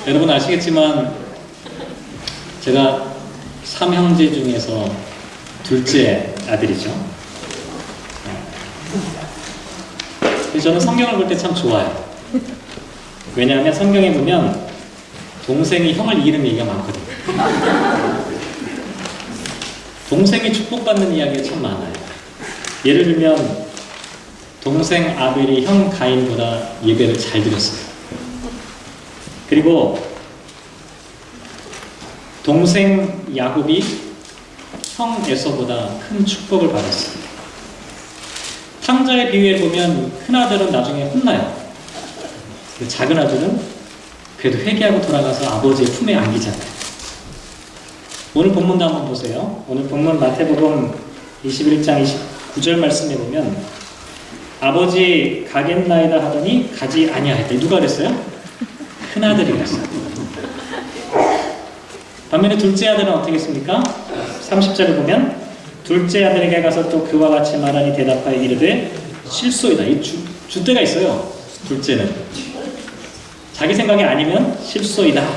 여러분 아시겠지만 제가 3형제 중에서 둘째 아들이죠. 저는 성경을 볼 때 참 좋아요. 왜냐하면 성경에 보면 동생이 형을 이기는 얘기가 많거든요. 동생이 축복받는 이야기가 참 많아요. 예를 들면 동생 아벨이 형 가인보다 예배를 잘 드렸어요. 그리고 동생 야곱이 형 에서보다 큰 축복을 받았어요. 탕자의 비유에 보면 큰아들은 나중에 혼나요. 작은 아들은 그래도 회개하고 돌아가서 아버지의 품에 안기잖아요. 오늘 본문도 한번 보세요. 오늘 본문 마태복음 21장 29절 말씀에 보면 아버지 가겠나이다 하더니 가지 아니하였다. 누가 그랬어요? 큰아들이 그랬어요. 반면에 둘째 아들은 어떻게 했습니까? 30절을 보면 둘째 아들에게 가서 또 그와 같이 말하니 대답하여 이르되 실소이다. 이 주대가 있어요. 둘째는 자기 생각이 아니면 실소이다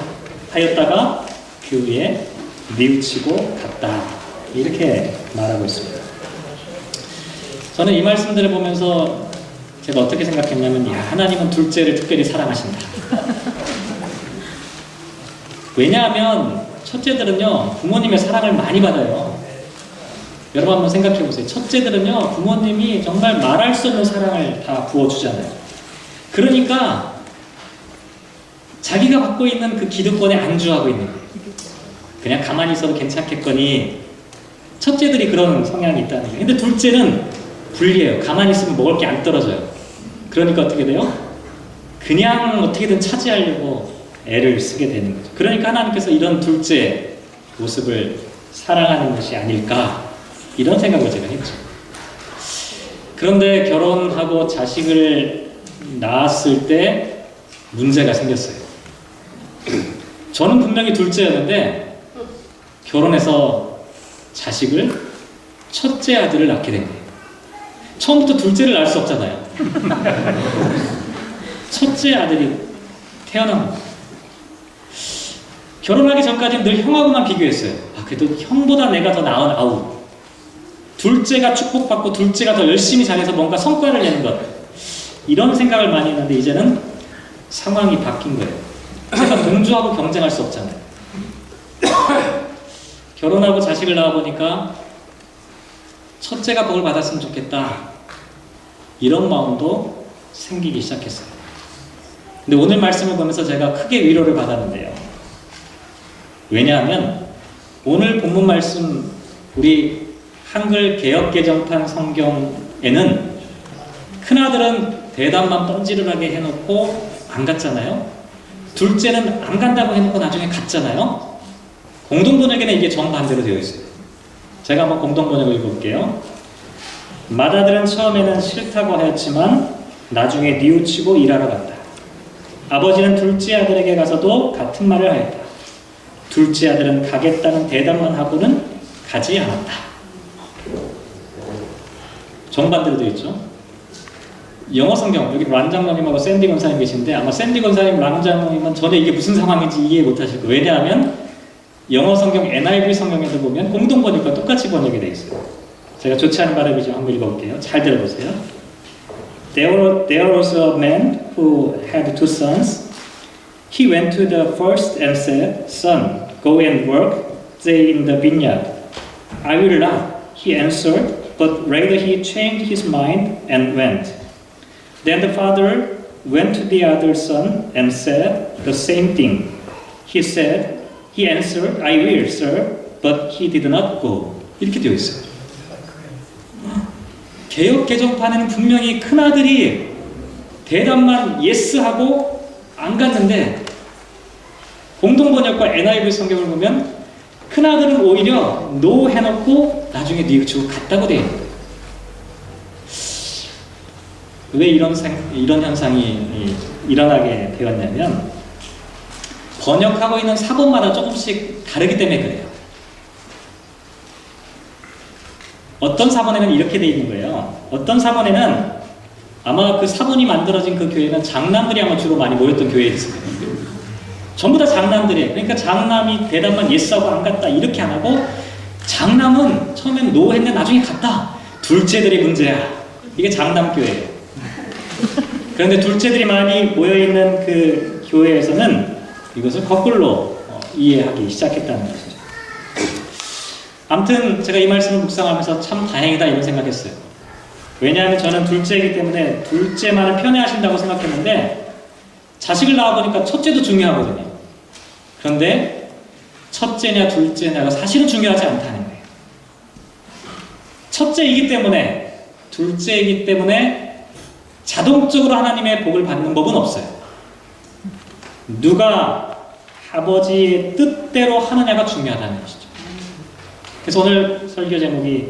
하였다가 그 후에 뉘우치고 갔다. 이렇게 말하고 있습니다. 저는 이 말씀들을 보면서 제가 어떻게 생각했냐면 하나님은 둘째를 특별히 사랑하신다. 왜냐하면 첫째들은요 부모님의 사랑을 많이 받아요. 여러분 한번 생각해 보세요. 첫째들은요 부모님이 정말 말할 수 없는 사랑을 다 부어주잖아요. 그러니까 자기가 받고 있는 그 기득권에 안주하고 있는 거예요. 그냥 가만히 있어도 괜찮겠거니. 첫째들이 그런 성향이 있다는 거예요. 근데 둘째는 불리해요. 가만히 있으면 먹을 게 안 떨어져요. 그러니까 어떻게 돼요? 그냥 어떻게든 차지하려고 애를 쓰게 되는 거죠. 그러니까 하나님께서 이런 둘째 모습을 사랑하는 것이 아닐까, 이런 생각을 제가 했죠. 그런데 결혼하고 자식을 낳았을 때 문제가 생겼어요. 저는 분명히 둘째였는데 결혼해서 자식을 첫째 아들을 낳게 된 거예요. 처음부터 둘째를 낳을 수 없잖아요. 첫째 아들이 태어난 거예요. 결혼하기 전까지는 늘 형하고만 비교했어요. 그래도 형보다 내가 더 나은 아우. 둘째가 축복받고 둘째가 더 열심히 잘해서 뭔가 성과를 내는 것. 이런 생각을 많이 했는데 이제는 상황이 바뀐 거예요. 제가 동조하고 경쟁할 수 없잖아요. 결혼하고 자식을 낳아보니까 첫째가 복을 받았으면 좋겠다. 이런 마음도 생기기 시작했어요. 근데 오늘 말씀을 보면서 제가 크게 위로를 받았는데요. 왜냐하면 오늘 본문 말씀 우리 한글 개역개정판 성경에는 큰아들은 대답만 뻔지르르하게 해놓고 안 갔잖아요. 둘째는 안 간다고 해놓고 나중에 갔잖아요. 공동번역에는 이게 정반대로 되어 있어요. 제가 한번 공동번역을 읽어볼게요. 맏아들은 처음에는 싫다고 하였지만 나중에 뉘우치고 일하러 갔다. 아버지는 둘째 아들에게 가서도 같은 말을 하였다. 둘째 아들은 가겠다는 대답만 하고는 가지 않았다. 정반대로 되어 있죠. 영어 성경, 여기 란 장로님하고 샌디 권사님 계신데 아마 샌디 권사님, 란 장로님은 전에 이게 무슨 상황인지 이해 못하실 거예요. 왜냐하면 영어 성경 NIV 성경에도 보면 공동번역과 똑같이 번역이 되어 있어요. 제가 좋지 않은 발음이 좀 한번 읽어볼게요. 잘 들어보세요. There was a man who had two sons. He went to the first and said, Son, go and work they in the vineyard. I will not, he answered, but rather he changed his mind and went. Then the father went to the other son and said the same thing. He answered, I will, sir, but he did not go. 이렇게 되어 있어요. 개역 개정판에는 분명히 큰아들이 대답만 예스하고 안 갔는데 공동번역과 NIV 성경을 보면 큰아들은 오히려 노 해놓고 나중에 뉘우치고 갔다고 되어 있는 거예요. 왜 이런 현상이 일어나게 되었냐면 번역하고 있는 사본마다 조금씩 다르기 때문에 그래요. 어떤 사본에는 이렇게 되어 있는 거예요. 어떤 사본에는 아마 그 사본이 만들어진 그 교회는 장남들이 아마 주로 많이 모였던 교회였을 거예요. 전부 다 장남들이에요. 그러니까 장남이 대답만 예스하고 안 갔다 이렇게 안 하고 장남은 처음엔 노 했는데 나중에 갔다. 둘째들이 문제야. 이게 장남교회예요. 그런데 둘째들이 많이 모여있는 그 교회에서는 이것을 거꾸로 이해하기 시작했다는 것이죠. 아무튼 제가 이 말씀을 묵상하면서 참 다행이다 이런 생각했어요. 왜냐하면 저는 둘째이기 때문에 둘째만을 편애하신다고 생각했는데 자식을 낳아보니까 첫째도 중요하거든요. 그런데 첫째냐 둘째냐가 사실은 중요하지 않다는 거예요. 첫째이기 때문에 둘째이기 때문에 자동적으로 하나님의 복을 받는 법은 없어요. 누가 아버지의 뜻대로 하느냐가 중요하다는 것이죠. 그래서 오늘 설교 제목이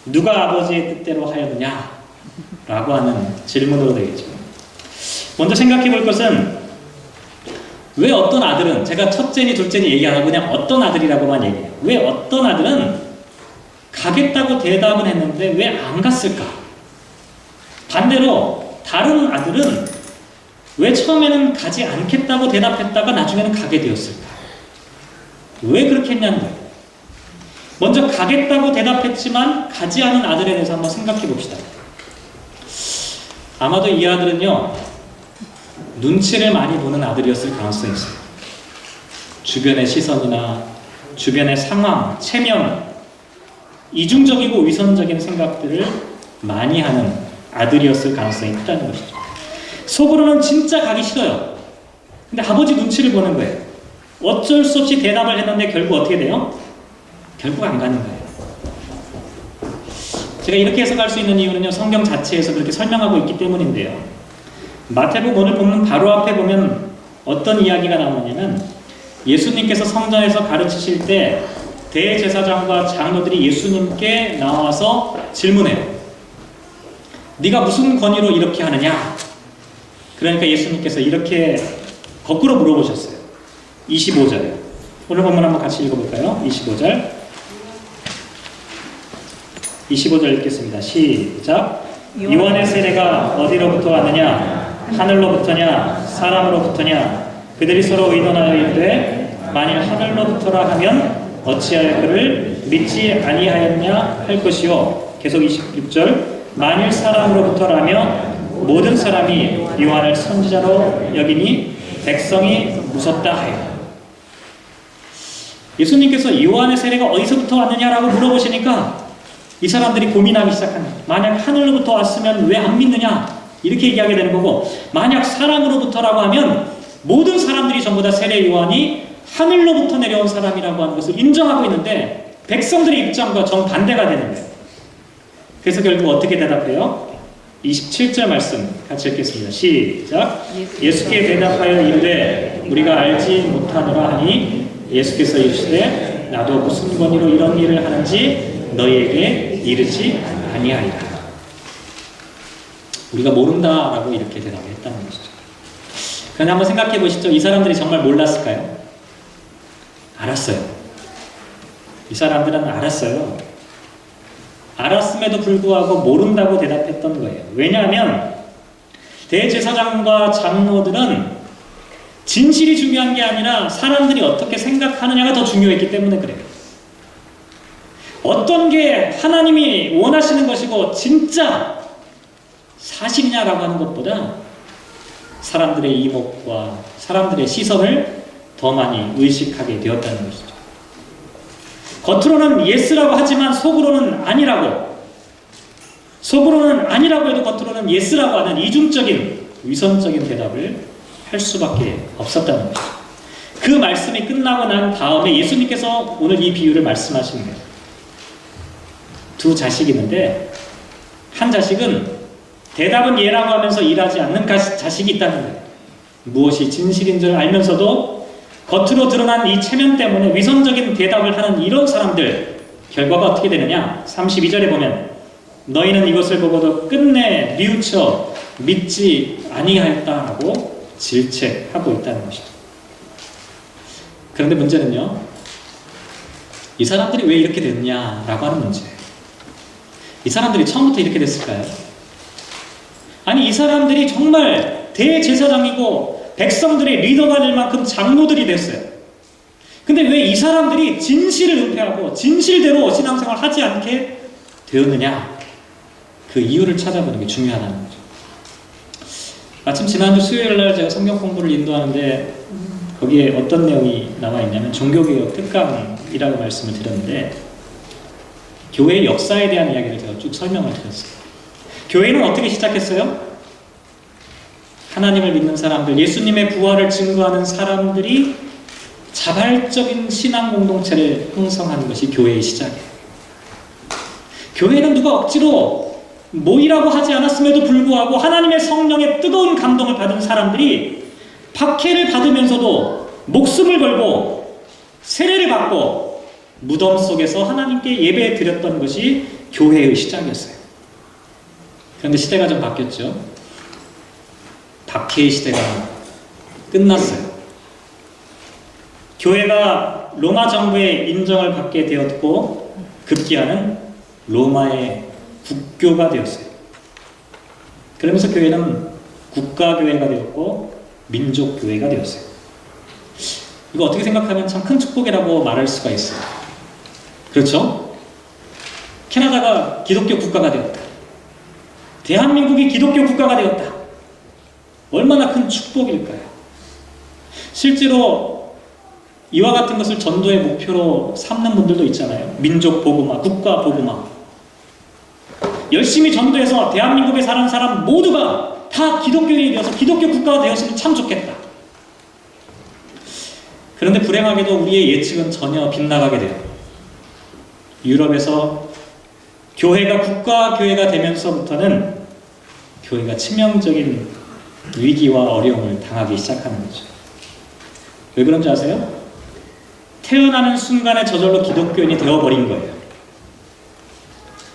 누가 아버지의 뜻대로 하였느냐? 라고 하는 질문으로 되겠죠. 먼저 생각해 볼 것은 왜 어떤 아들은, 제가 첫째니 둘째니 얘기 안 하고 그냥 어떤 아들이라고만 얘기해요. 왜 어떤 아들은 가겠다고 대답은 했는데 왜 안 갔을까? 반대로 다른 아들은 왜 처음에는 가지 않겠다고 대답했다가 나중에는 가게 되었을까? 왜 그렇게 했냐는 거예요. 먼저 가겠다고 대답했지만 가지 않은 아들에 대해서 한번 생각해 봅시다. 아마도 이 아들은요, 눈치를 많이 보는 아들이었을 가능성이 있어요. 주변의 시선이나 주변의 상황, 체면, 이중적이고 위선적인 생각들을 많이 하는 아들이었을 가능성이 크다는 것이죠. 속으로는 진짜 가기 싫어요. 근데 아버지 눈치를 보는 거예요. 어쩔 수 없이 대답을 했는데 결국 어떻게 돼요? 결국 안 가는 거예요. 제가 이렇게 해석할 수 있는 이유는요, 성경 자체에서 그렇게 설명하고 있기 때문인데요. 마태복음 오늘 본문 바로 앞에 보면 어떤 이야기가 나오냐면 예수님께서 성전에서 가르치실 때 대제사장과 장로들이 예수님께 나와서 질문해요. 네가 무슨 권위로 이렇게 하느냐? 그러니까 예수님께서 이렇게 거꾸로 물어보셨어요. 25절에 오늘 본문 한번 같이 읽어볼까요? 25절 읽겠습니다. 시작. 요한의 세례가 어디로부터 왔느냐? 하늘로부터냐? 사람으로부터냐? 그들이 서로 의논하여 이르되 만일 하늘로부터라 하면 어찌하여 그를 믿지 아니하였냐 할 것이요. 계속 26절. 만일 사람으로부터라면 모든 사람이 요한을 선지자로 여기니 백성이 무섭다 하여. 예수님께서 요한의 세례가 어디서부터 왔느냐라고 물어보시니까 이 사람들이 고민하기 시작합니다. 만약 하늘로부터 왔으면 왜 안 믿느냐? 이렇게 얘기하게 되는 거고, 만약 사람으로부터라고 하면 모든 사람들이 전부 다 세례 요한이 하늘로부터 내려온 사람이라고 하는 것을 인정하고 있는데 백성들의 입장과 정반대가 되는 거예요. 그래서 결국 어떻게 대답해요? 27절 말씀 같이 읽겠습니다. 시작. 예수께 대답하여 이르되 우리가 알지 못하노라 하니 예수께서 이르시되 나도 무슨 권위로 이런 일을 하는지 너희에게 이르지 아니하리라. 우리가 모른다라고 이렇게 대답했다는 것이죠. 그런데 한번 생각해 보시죠. 이 사람들이 정말 몰랐을까요? 알았어요. 이 사람들은 알았어요. 알았음에도 불구하고 모른다고 대답했던 거예요. 왜냐하면 대제사장과 장로들은 진실이 중요한 게 아니라 사람들이 어떻게 생각하느냐가 더 중요했기 때문에 그래요. 어떤 게 하나님이 원하시는 것이고 진짜 사실이냐라고 하는 것보다 사람들의 이목과 사람들의 시선을 더 많이 의식하게 되었다는 것이죠. 겉으로는 예스라고 하지만 속으로는 아니라고, 속으로는 아니라고 해도 겉으로는 예스라고 하는 이중적인 위선적인 대답을 할 수밖에 없었다는 것이죠. 그 말씀이 끝나고 난 다음에 예수님께서 오늘 이 비유를 말씀하시는 거예요. 두 자식이 있는데 한 자식은 대답은 예라고 하면서 일하지 않는 자식이 있다는 거예요. 무엇이 진실인 줄 알면서도 겉으로 드러난 이 체면 때문에 위선적인 대답을 하는 이런 사람들, 결과가 어떻게 되느냐? 32절에 보면 너희는 이것을 보고도 끝내 뉘우쳐 믿지 아니하였다라고 질책하고 있다는 것이죠. 그런데 문제는요, 이 사람들이 왜 이렇게 됐냐라고 하는 문제예요. 이 사람들이 처음부터 이렇게 됐을까요? 아니, 이 사람들이 정말 대제사장이고 백성들의 리더가 될 만큼 장로들이 됐어요. 근데 왜 이 사람들이 진실을 은폐하고 진실대로 신앙생활을 하지 않게 되었느냐? 그 이유를 찾아보는 게 중요하다는 거죠. 마침 지난주 수요일날 제가 성경 공부를 인도하는데 거기에 어떤 내용이 나와 있냐면 종교개혁 특강이라고 말씀을 드렸는데 교회의 역사에 대한 이야기를 제가 쭉 설명을 드렸어요. 교회는 어떻게 시작했어요? 하나님을 믿는 사람들, 예수님의 부활을 증거하는 사람들이 자발적인 신앙 공동체를 형성하는 것이 교회의 시작이에요. 교회는 누가 억지로 모이라고 하지 않았음에도 불구하고 하나님의 성령의 뜨거운 감동을 받은 사람들이 박해를 받으면서도 목숨을 걸고 세례를 받고 무덤 속에서 하나님께 예배 드렸던 것이 교회의 시작이었어요. 그런데 시대가 좀 바뀌었죠. 박해의 시대가 끝났어요. 교회가 로마 정부의 인정을 받게 되었고 급기야는 로마의 국교가 되었어요. 그러면서 교회는 국가교회가 되었고 민족교회가 되었어요. 이거 어떻게 생각하면 참 큰 축복이라고 말할 수가 있어요. 그렇죠? 캐나다가 기독교 국가가 되었다. 대한민국이 기독교 국가가 되었다. 얼마나 큰 축복일까요? 실제로 이와 같은 것을 전도의 목표로 삼는 분들도 있잖아요. 민족 복음화, 국가 복음화. 열심히 전도해서 대한민국에 사는 사람 모두가 다 기독교인이 되어서 기독교 국가가 되었으면 참 좋겠다. 그런데 불행하게도 우리의 예측은 전혀 빗나가게 돼요. 유럽에서 교회가 국가교회가 되면서부터는 교회가 치명적인 위기와 어려움을 당하기 시작하는 거죠. 왜 그런지 아세요? 태어나는 순간에 저절로 기독교인이 되어버린 거예요.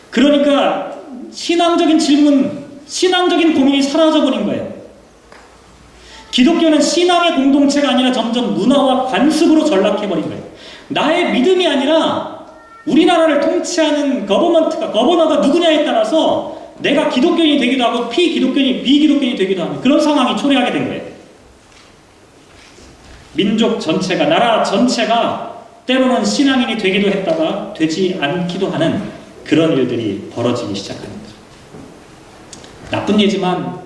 그러니까 신앙적인 질문, 신앙적인 고민이 사라져버린 거예요. 기독교는 신앙의 공동체가 아니라 점점 문화와 관습으로 전락해버린 거예요. 나의 믿음이 아니라 우리나라를 통치하는 거버너가 누구냐에 따라서 내가 기독교인이 되기도 하고 비기독교인이 되기도 하는 그런 상황이 초래하게 된 거예요. 민족 전체가, 나라 전체가 때로는 신앙인이 되기도 했다가 되지 않기도 하는 그런 일들이 벌어지기 시작하는 거죠. 나쁜 예지만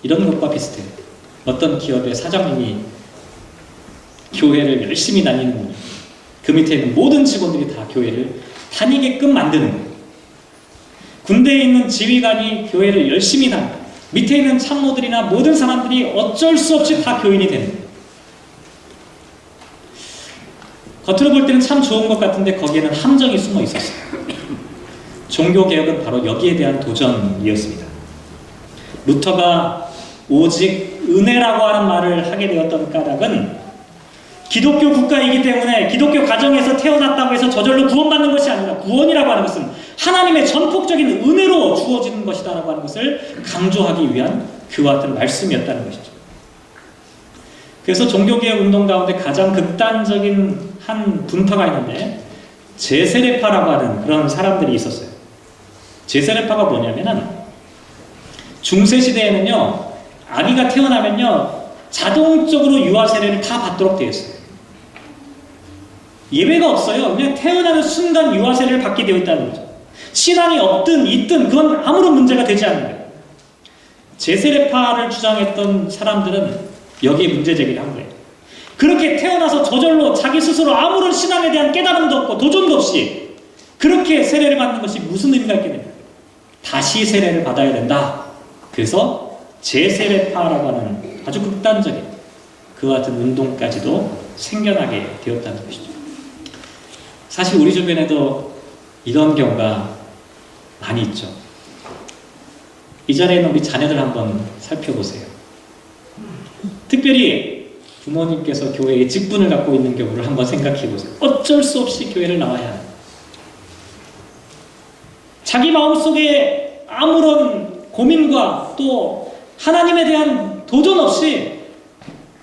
이런 것과 비슷해요. 어떤 기업의 사장님이 교회를 열심히 다니는군요. 그 밑에 있는 모든 직원들이 다 교회를 다니게끔 만드는 거예요. 군대에 있는 지휘관이 교회를 열심히 다니고 밑에 있는 참모들이나 모든 사람들이 어쩔 수 없이 다 교인이 되는 거예요. 겉으로 볼 때는 참 좋은 것 같은데 거기에는 함정이 숨어 있었어요. 종교개혁은 바로 여기에 대한 도전이었습니다. 루터가 오직 은혜라고 하는 말을 하게 되었던 까닭은 기독교 국가이기 때문에 기독교 가정에서 태어났다고 해서 저절로 구원받는 것이 아니라 구원이라고 하는 것은 하나님의 전폭적인 은혜로 주어지는 것이다라고 하는 것을 강조하기 위한 그와 같은 말씀이었다는 것이죠. 그래서 종교개혁 운동 가운데 가장 극단적인 한 분파가 있는데 제세례파라고 하는 그런 사람들이 있었어요. 제세례파가 뭐냐면은 중세시대에는요 아기가 태어나면요 자동적으로 유아 세례를 다 받도록 되어 있어요. 예외가 없어요. 그냥 태어나는 순간 유아 세례를 받게 되어 있다는 거죠. 신앙이 없든 있든 그건 아무런 문제가 되지 않는 거예요. 제세례파를 주장했던 사람들은 여기에 문제 제기를 한 거예요. 그렇게 태어나서 저절로 자기 스스로 아무런 신앙에 대한 깨달음도 없고 도전도 없이 그렇게 세례를 받는 것이 무슨 의미가 있게 됩니까? 다시 세례를 받아야 된다. 그래서 제세례파라고 하는 아주 극단적인 그와 같은 운동까지도 생겨나게 되었다는 것이죠. 사실 우리 주변에도 이런 경우가 많이 있죠. 이 자리에 있는 우리 자녀들 한번 살펴보세요. 특별히 부모님께서 교회에 직분을 갖고 있는 경우를 한번 생각해 보세요. 어쩔 수 없이 교회를 나와야 해요. 자기 마음속에 아무런 고민과 또 하나님에 대한 도전 없이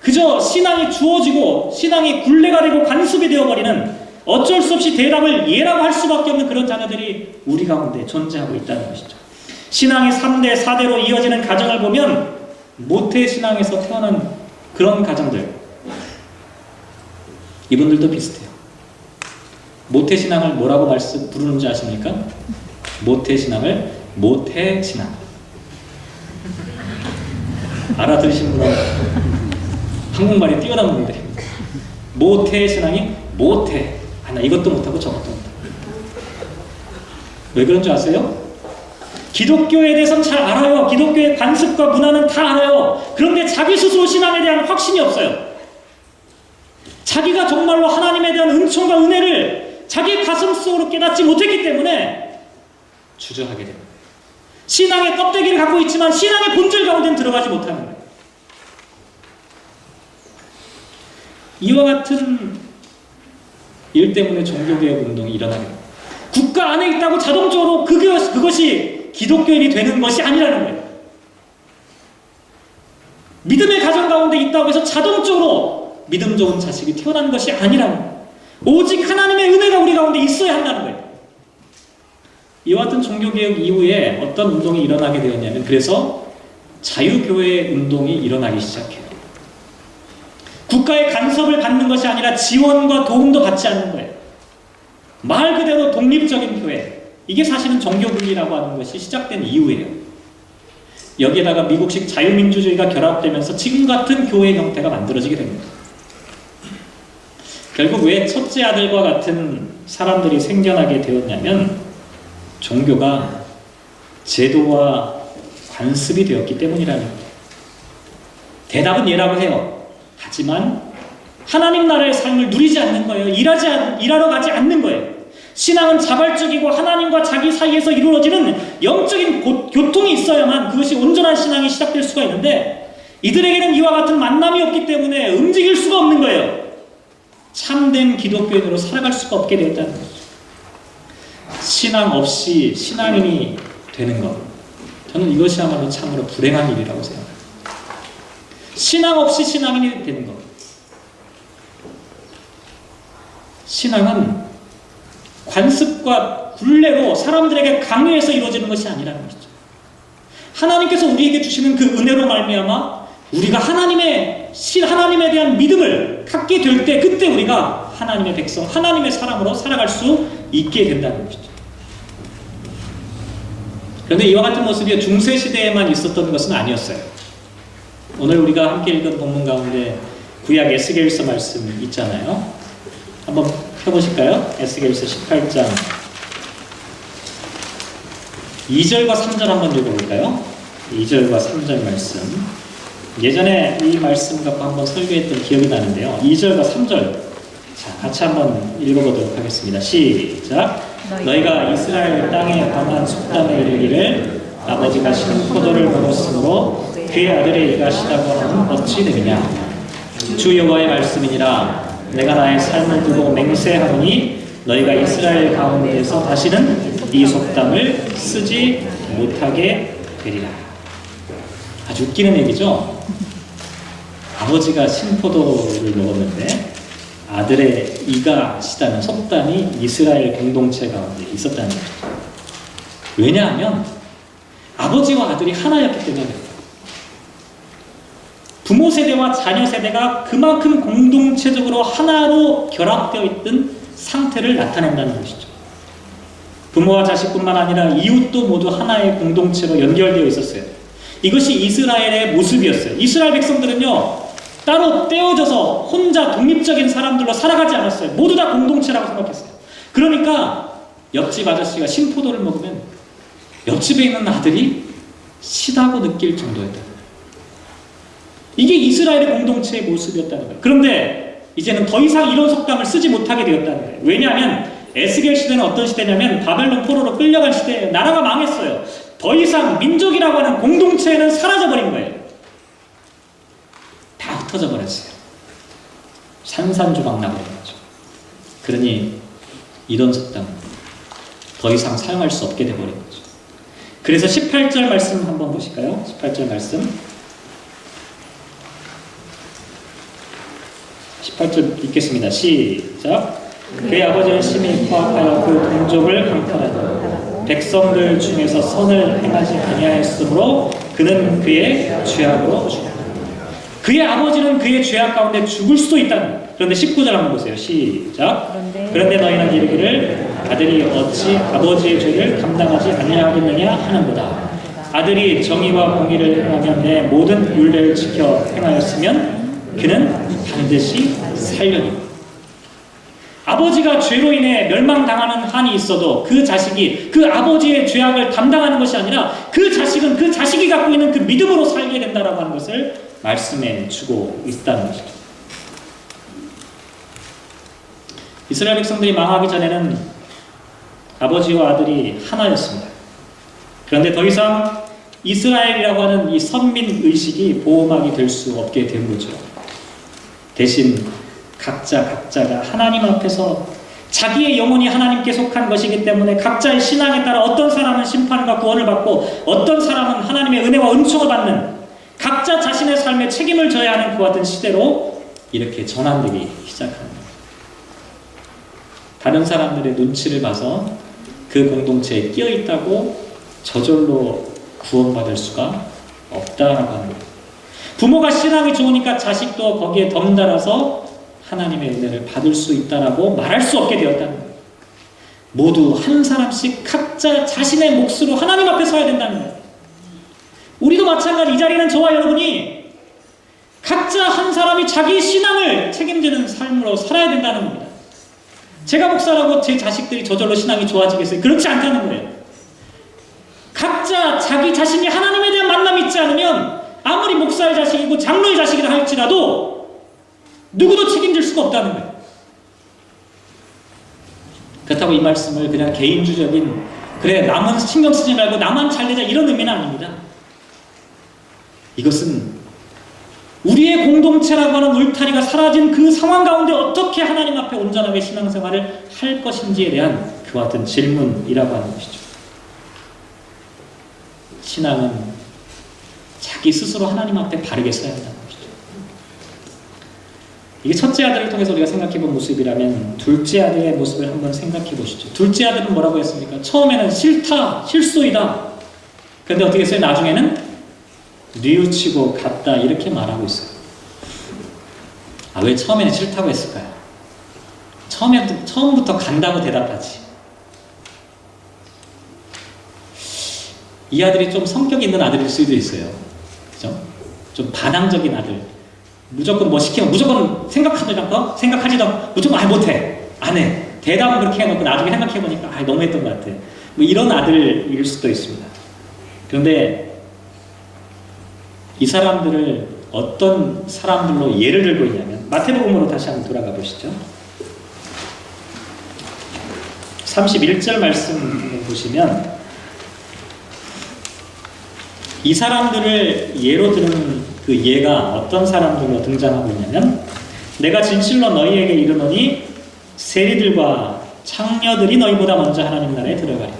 그저 신앙이 주어지고 신앙이 굴레가 되고 관습이 되어버리는 어쩔 수 없이 대답을 예라고 할 수밖에 없는 그런 자녀들이 우리 가운데 존재하고 있다는 것이죠. 신앙이 3대, 4대로 이어지는 가정을 보면 모태신앙에서 태어난 그런 가정들, 이분들도 비슷해요. 모태신앙을 뭐라고 부르는지 아십니까? 모태신앙을 모태신앙. 알아들으신 분은 한국말이 뛰어난 분들입니다. 모태신앙이 모태. 나 이것도 못하고 저것도 못하고. 왜 그런 줄 아세요? 기독교에 대해서는 잘 알아요. 기독교의 관습과 문화는 다 알아요. 그런데 자기 스스로 신앙에 대한 확신이 없어요. 자기가 정말로 하나님에 대한 은총과 은혜를 자기 가슴속으로 깨닫지 못했기 때문에 주저하게 됩니다. 신앙의 껍데기를 갖고 있지만 신앙의 본질 가운데는 들어가지 못하는 거예요. 이와 같은 일 때문에 종교개혁 운동이 일어나게 됩니다. 국가 안에 있다고 자동적으로 그것이 기독교인이 되는 것이 아니라는 거예요. 믿음의 가정 가운데 있다고 해서 자동적으로 믿음 좋은 자식이 태어나는 것이 아니라는 거예요. 오직 하나님의 은혜가 우리 가운데 있어야 한다는 거예요. 이와 같은 종교개혁 이후에 어떤 운동이 일어나게 되었냐면, 그래서 자유교회 운동이 일어나기 시작해요. 국가의 간섭을 받는 것이 아니라 지원과 도움도 받지 않는 거예요. 말 그대로 독립적인 교회. 이게 사실은 종교분리라고 하는 것이 시작된 이유예요. 여기에다가 미국식 자유민주주의가 결합되면서 지금 같은 교회 형태가 만들어지게 됩니다. 결국 왜 첫째 아들과 같은 사람들이 생겨나게 되었냐면, 종교가 제도와 관습이 되었기 때문이라는 거예요. 대답은 예라고 해요. 하지만 하나님 나라의 삶을 누리지 않는 거예요. 일하러 가지 않는 거예요. 신앙은 자발적이고 하나님과 자기 사이에서 이루어지는 영적인 교통이 있어야만 그것이 온전한 신앙이 시작될 수가 있는데, 이들에게는 이와 같은 만남이 없기 때문에 움직일 수가 없는 거예요. 참된 기독교인으로 살아갈 수가 없게 되었다는 거죠. 신앙 없이 신앙인이 되는 것, 저는 이것이야말로 참으로 불행한 일이라고 생각합니다. 신앙 없이 신앙인이 되는 것. 신앙은 관습과 굴레로 사람들에게 강요해서 이루어지는 것이 아니라는 것이죠. 하나님께서 우리에게 주시는 그 은혜로 말미암아 우리가 하나님에 대한 믿음을 갖게 될 때, 그때 우리가 하나님의 백성, 하나님의 사람으로 살아갈 수 있게 된다는 것이죠. 그런데 이와 같은 모습이 중세시대에만 있었던 것은 아니었어요. 오늘 우리가 함께 읽은 본문 가운데 구약 에스겔서 말씀 있잖아요. 한번 펴보실까요? 에스겔서 18장 2절과 3절 한번 읽어볼까요? 2절과 3절 말씀. 예전에 이 말씀 갖고 한번 설교했던 기억이 나는데요. 2절과 3절, 자, 같이 한번 읽어보도록 하겠습니다. 시작. 너희가 이스라엘 땅에 관한 속담에 이르기를 아버지가 신 포도를 먹었으므로 그의 아들의 이가 시다고 하면 어찌 되느냐. 주 여호와의 말씀이니라. 내가 나의 삶을 두고 맹세하노니 너희가 이스라엘 가운데에서 다시는 이 속담을 쓰지 못하게 되리라. 아주 웃기는 얘기죠. 아버지가 신포도를 먹었는데 아들의 이가 시다는 속담이 이스라엘 공동체 가운데 있었다는 거죠. 왜냐하면 아버지와 아들이 하나였기 때문에 부모 세대와 자녀 세대가 그만큼 공동체적으로 하나로 결합되어 있던 상태를 나타낸다는 것이죠. 부모와 자식뿐만 아니라 이웃도 모두 하나의 공동체로 연결되어 있었어요. 이것이 이스라엘의 모습이었어요. 이스라엘 백성들은요, 따로 떼어져서 혼자 독립적인 사람들로 살아가지 않았어요. 모두 다 공동체라고 생각했어요. 그러니까 옆집 아저씨가 신포도를 먹으면 옆집에 있는 아들이 시다고 느낄 정도였다. 이게 이스라엘의 공동체의 모습이었다는 거예요. 그런데 이제는 더 이상 이런 속담을 쓰지 못하게 되었다는 거예요. 왜냐하면 에스겔 시대는 어떤 시대냐면 바벨론 포로로 끌려간 시대예요. 나라가 망했어요. 더 이상 민족이라고 하는 공동체는 사라져버린 거예요. 다 흩어져 버렸어요. 산산조각 나버린 거죠. 그러니 이런 속담 더 이상 사용할 수 없게 돼버린 거죠. 그래서 18절 말씀 한번 보실까요? 18절 말씀. 18절 읽겠습니다. 시작. 그의 아버지는 심히 포악하여 그 동족을 강탈하니 백성들 중에서 선을 행하지 아니하였으므로 그는 그의 죄악으로 죽었다. 그의 아버지는 그의 죄악 가운데 죽을 수도 있다는 거예요. 그런데 19절 한번 보세요. 시작. 그런데 너희는 이르기를 아들이 어찌 아버지의 죄를 감당하지 아니하겠느냐 하는도다. 아들이 정의와 공의를 행하며 내 모든 율례를 지켜 행하였으면 그는 반드시 살려니. 아버지가 죄로 인해 멸망당하는 한이 있어도 그 자식이 그 아버지의 죄악을 담당하는 것이 아니라 그 자식은 그 자식이 갖고 있는 그 믿음으로 살게 된다라고 하는 것을 말씀해 주고 있다는 것이죠. 이스라엘 백성들이 망하기 전에는 아버지와 아들이 하나였습니다. 그런데 더 이상 이스라엘이라고 하는 이 선민 의식이 보호막이 될 수 없게 된 거죠. 대신 각자가 하나님 앞에서 자기의 영혼이 하나님께 속한 것이기 때문에 각자의 신앙에 따라 어떤 사람은 심판과 구원을 받고 어떤 사람은 하나님의 은혜와 은총을 받는 각자 자신의 삶에 책임을 져야 하는 그와 같은 시대로 이렇게 전환되기 시작합니다. 다른 사람들의 눈치를 봐서 그 공동체에 끼어 있다고 저절로 구원받을 수가 없다라고 하는 거예요. 부모가 신앙이 좋으니까 자식도 거기에 덤달아서 하나님의 은혜를 받을 수 있다라고 말할 수 없게 되었다는 거예요. 모두 한 사람씩 각자 자신의 몫으로 하나님 앞에 서야 된다는 거예요. 우리도 마찬가지. 이 자리는 저와 여러분이 각자 한 사람이 자기 신앙을 책임지는 삶으로 살아야 된다는 겁니다. 제가 목사라고 제 자식들이 저절로 신앙이 좋아지겠어요? 그렇지 않다는 거예요. 각자 자기 자신이 하나님에 대한 만남이 있지 않으면 아무리 목사의 자식이고 장로의 자식이라 할지라도 누구도 책임질 수가 없다는 거예요. 그렇다고 이 말씀을 그냥 개인주적인 그래 나만 신경 쓰지 말고 나만 잘 되자 이런 의미는 아닙니다. 이것은 우리의 공동체라고 하는 울타리가 사라진 그 상황 가운데 어떻게 하나님 앞에 온전하게 신앙생활을 할 것인지에 대한 그와 같은 질문이라고 하는 것이죠. 신앙은 자기 스스로 하나님 앞에 바르게 서야 한다는 것이죠. 이게 첫째 아들을 통해서 우리가 생각해본 모습이라면 둘째 아들의 모습을 한번 생각해 보시죠. 둘째 아들은 뭐라고 했습니까? 처음에는 싫다, 실소이다. 그런데 어떻게 했어요? 나중에는 뉘우치고 갔다 이렇게 말하고 있어요. 왜 처음에는 싫다고 했을까요? 처음부터 간다고 대답하지. 이 아들이 좀 성격이 있는 아들일 수도 있어요. 그죠? 좀 반항적인 아들. 무조건 뭐 시키면 무조건 생각하지도 않고 무조건 못해. 안 해. 대답은 그렇게 해놓고 나중에 생각해보니까 너무했던 것 같아. 뭐 이런 아들일 수도 있습니다. 그런데 이 사람들을 어떤 사람들로 예를 들고 있냐면 마태복음으로 다시 한번 돌아가 보시죠. 31절 말씀 보시면 이 사람들을 예로 드는 그 예가 어떤 사람들로 등장하고 있냐면 내가 진실로 너희에게 이르노니 세리들과 창녀들이 너희보다 먼저 하나님 나라에 들어가리라.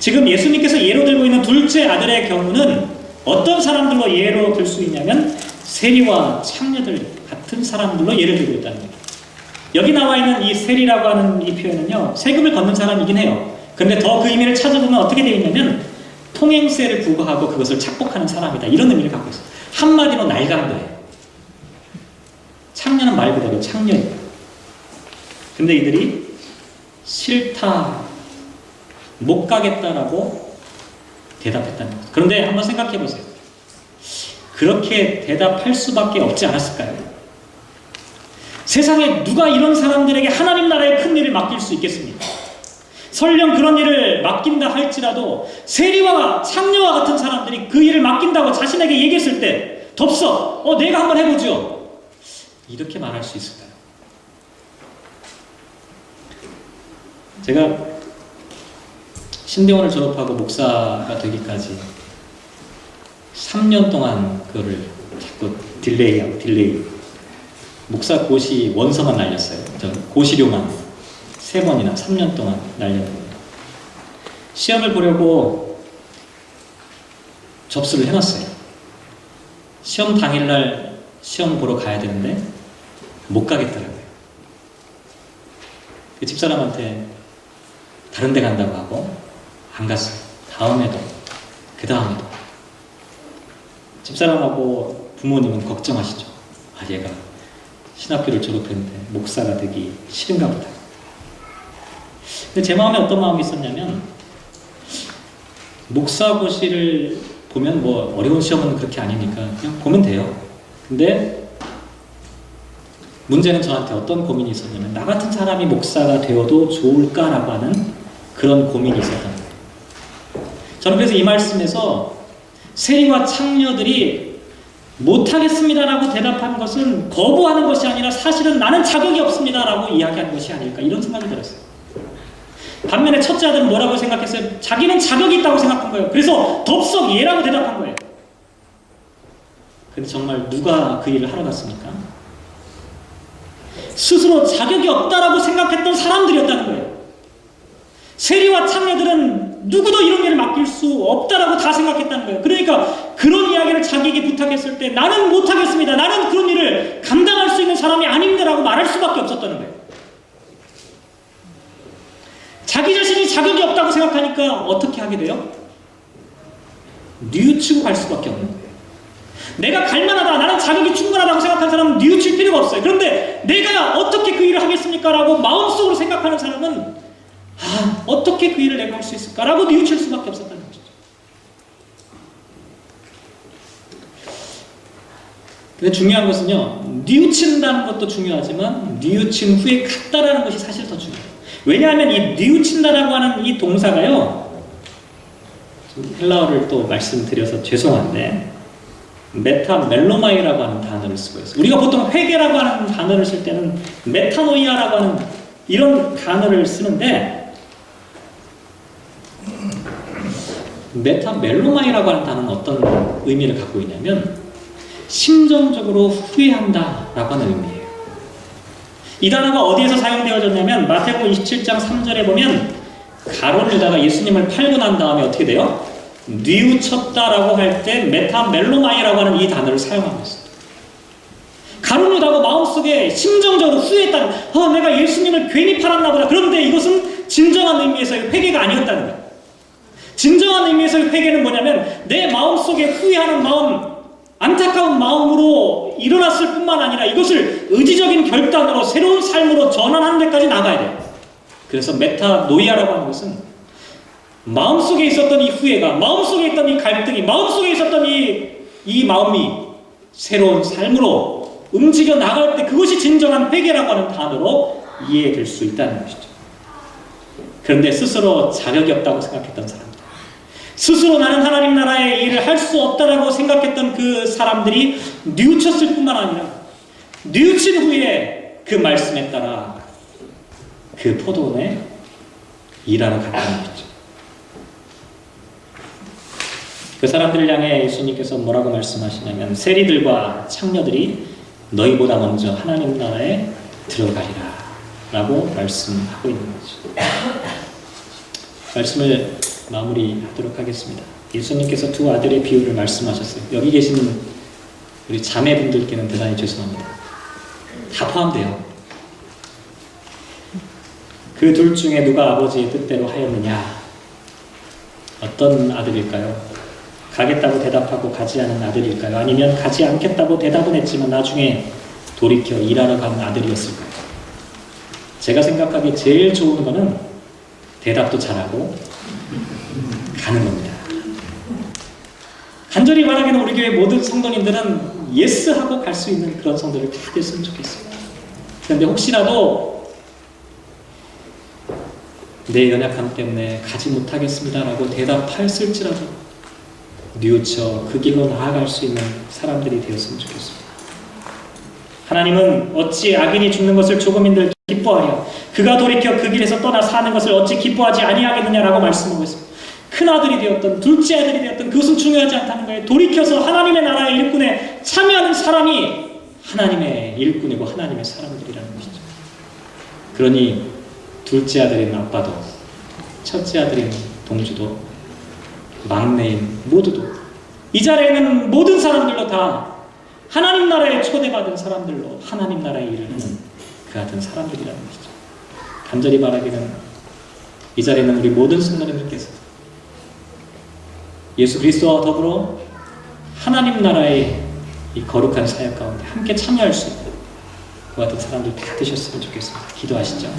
지금 예수님께서 예로 들고 있는 둘째 아들의 경우는 어떤 사람들로 예로 들 수 있냐면 세리와 창녀들 같은 사람들로 예를 들고 있다는 거예요. 여기 나와 있는 이 세리라고 하는 이 표현은요, 세금을 걷는 사람이긴 해요. 그런데 더 그 의미를 찾아보면 어떻게 되어 있냐면 통행세를 부과하고 그것을 착복하는 사람이다, 이런 의미를 갖고 있어요. 한마디로 날강도예요. 창녀는 말 그대로 창녀예요. 근데 이들이 싫다, 못 가겠다라고 대답했다는 거예요. 그런데 한번 생각해 보세요. 그렇게 대답할 수밖에 없지 않았을까요? 세상에 누가 이런 사람들에게 하나님 나라의 큰 일을 맡길 수 있겠습니까? 설령 그런 일을 맡긴다 할지라도 세리와 창녀와 같은 사람들이 그 일을 맡긴다고 자신에게 얘기했을 때 덥석 내가 한번 해보죠, 이렇게 말할 수 있을까요? 제가 신대원을 졸업하고 목사가 되기까지 3년 동안 그거를 자꾸 딜레이 목사 고시 원서만 날렸어요. 저 고시료만 3번이나 3년 동안 날렸거든요. 시험을 보려고 접수를 해놨어요. 시험 당일날 시험 보러 가야 되는데 못 가겠더라고요. 그 집사람한테 다른 데 간다고 하고 안 갔어요. 다음에도 그 다음에도 집사람하고 부모님은 걱정하시죠. 아, 얘가 신학교를 졸업했는데 목사가 되기 싫은가 보다. 근데 제 마음에 어떤 마음이 있었냐면, 목사고시를 보면 뭐 어려운 시험은 그렇게 아니니까 그냥 보면 돼요. 근데 문제는 저한테 어떤 고민이 있었냐면, 나 같은 사람이 목사가 되어도 좋을까라고 하는 그런 고민이 있었던 거예요. 저는 그래서 이 말씀에서 세리와 창녀들이 못하겠습니다라고 대답한 것은 거부하는 것이 아니라 사실은 나는 자격이 없습니다라고 이야기한 것이 아닐까, 이런 생각이 들었어요. 반면에 첫째 아들은 뭐라고 생각했어요? 자기는 자격이 있다고 생각한 거예요. 그래서 덥석 예라고 대답한 거예요. 근데 정말 누가 그 일을 하러 갔습니까? 스스로 자격이 없다라고 생각했던 사람들이었다는 거예요. 세리와 창녀들은 누구도 이런 일을 맡길 수 없다라고 다 생각했다는 거예요. 그러니까 그런 이야기를 자기에게 부탁했을 때 나는 못하겠습니다, 나는 그런 일을 감당할 수 있는 사람이 아닙니다라고 말할 수밖에 없었다는 거예요. 자기 자신이 자격이 없다고 생각하니까 어떻게 하게 돼요? 뉘우치고 갈 수밖에 없는 거예요. 내가 갈만하다, 나는 자격이 충분하다고 생각하는 사람은 뉘우칠 필요가 없어요. 그런데 내가 어떻게 그 일을 하겠습니까? 라고 마음속으로 생각하는 사람은 어떻게 그 일을 내가 할 수 있을까? 라고 뉘우칠 수밖에 없었다는 것이죠. 근데 중요한 것은요, 뉘우친다는 것도 중요하지만 뉘우친 후에 갔다라는 것이 사실 더 중요해요. 왜냐하면 이 뉘우친다라고 하는 이 동사가요, 헬라어를 또 말씀드려서 죄송한데 메타멜로마이라고 하는 단어를 쓰고 있어요. 우리가 보통 회개라고 하는 단어를 쓸 때는 메타노이아라고 하는 이런 단어를 쓰는데, 메타멜로마이라고 하는 단어는 어떤 의미를 갖고 있냐면 심정적으로 후회한다 라고 하는 의미예요. 이 단어가 어디에서 사용되어졌냐면 마태복음 27장 3절에 보면 가룟 유다가 예수님을 팔고 난 다음에 어떻게 돼요? 뉘우쳤다라고 할 때 메타멜로마이라고 하는 이 단어를 사용하고 있어요. 가룟 유다가 마음속에 심정적으로 후회했다는, 내가 예수님을 괜히 팔았나 보다. 그런데 이것은 진정한 의미에서의 회개가 아니었다는 거예요. 진정한 의미에서의 회개는 뭐냐면 내 마음속에 후회하는 마음, 안타까운 마음으로 일어났을 뿐만 아니라 이것을 의지적인 결단으로 새로운 삶으로 전환하는 데까지 나가야 돼요. 그래서 메타노이아라고 하는 것은 마음속에 있었던 이 후회가, 마음속에 있던 이 갈등이, 마음속에 있었던 이 마음이 새로운 삶으로 움직여 나갈 때 그것이 진정한 회개라고 하는 단어로 이해될 수 있다는 것이죠. 그런데 스스로 자격이 없다고 생각했던 사람들, 스스로 나는 하나님 나라의 일을 할 수 없다라고 생각했던 그 사람들이 뉘우쳤을 뿐만 아니라 뉘우친 후에 그 말씀에 따라 그 포도원에 일하러 갔다는 것이죠. 그 사람들을 향해 예수님께서 뭐라고 말씀하시냐면 세리들과 창녀들이 너희보다 먼저 하나님 나라에 들어가리라 라고 말씀하고 있는 거죠. 말씀을 마무리하도록 하겠습니다. 예수님께서 두 아들의 비유를 말씀하셨어요. 여기 계시는 우리 자매분들께는 대단히 죄송합니다. 다 포함돼요. 그 둘 중에 누가 아버지의 뜻대로 하였느냐? 어떤 아들일까요? 가겠다고 대답하고 가지 않은 아들일까요? 아니면 가지 않겠다고 대답은 했지만 나중에 돌이켜 일하러 가는 아들이었을까요? 제가 생각하기에 제일 좋은 거는 대답도 잘하고 가는 겁니다. 간절히 바라기는 우리 교회 모든 성도님들은 예스하고 갈 수 있는 그런 성도를 다 됐으면 좋겠습니다. 그런데 혹시라도 내 연약함 때문에 가지 못하겠습니다라고 대답했을지라도 뉘우쳐 그 길로 나아갈 수 있는 사람들이 되었으면 좋겠습니다. 하나님은 어찌 악인이 죽는 것을 조금인들 기뻐하여 그가 돌이켜 그 길에서 떠나 사는 것을 어찌 기뻐하지 아니하겠느냐라고 말씀하고 있습니다. 큰 아들이 되었던 둘째 아들이 되었던 그것은 중요하지 않다는 거예요. 돌이켜서 하나님의 나라의 일꾼에 참여하는 사람이 하나님의 일꾼이고 하나님의 사람들이라는 것이죠. 그러니 둘째 아들인 아빠도 첫째 아들인 동주도 막내인 모두도 이 자리에 있는 모든 사람들로 다 하나님 나라에 초대받은 사람들로 하나님 나라의 일을 하는 그 같은 사람들이라는 것이죠. 간절히 바라기는 이 자리에 있는 우리 모든 성도님들께서 예수 그리스도와 더불어 하나님 나라의 이 거룩한 사역 가운데 함께 참여할 수 있는 그 같은 사람들 다 되셨으면 좋겠습니다. 기도하시죠.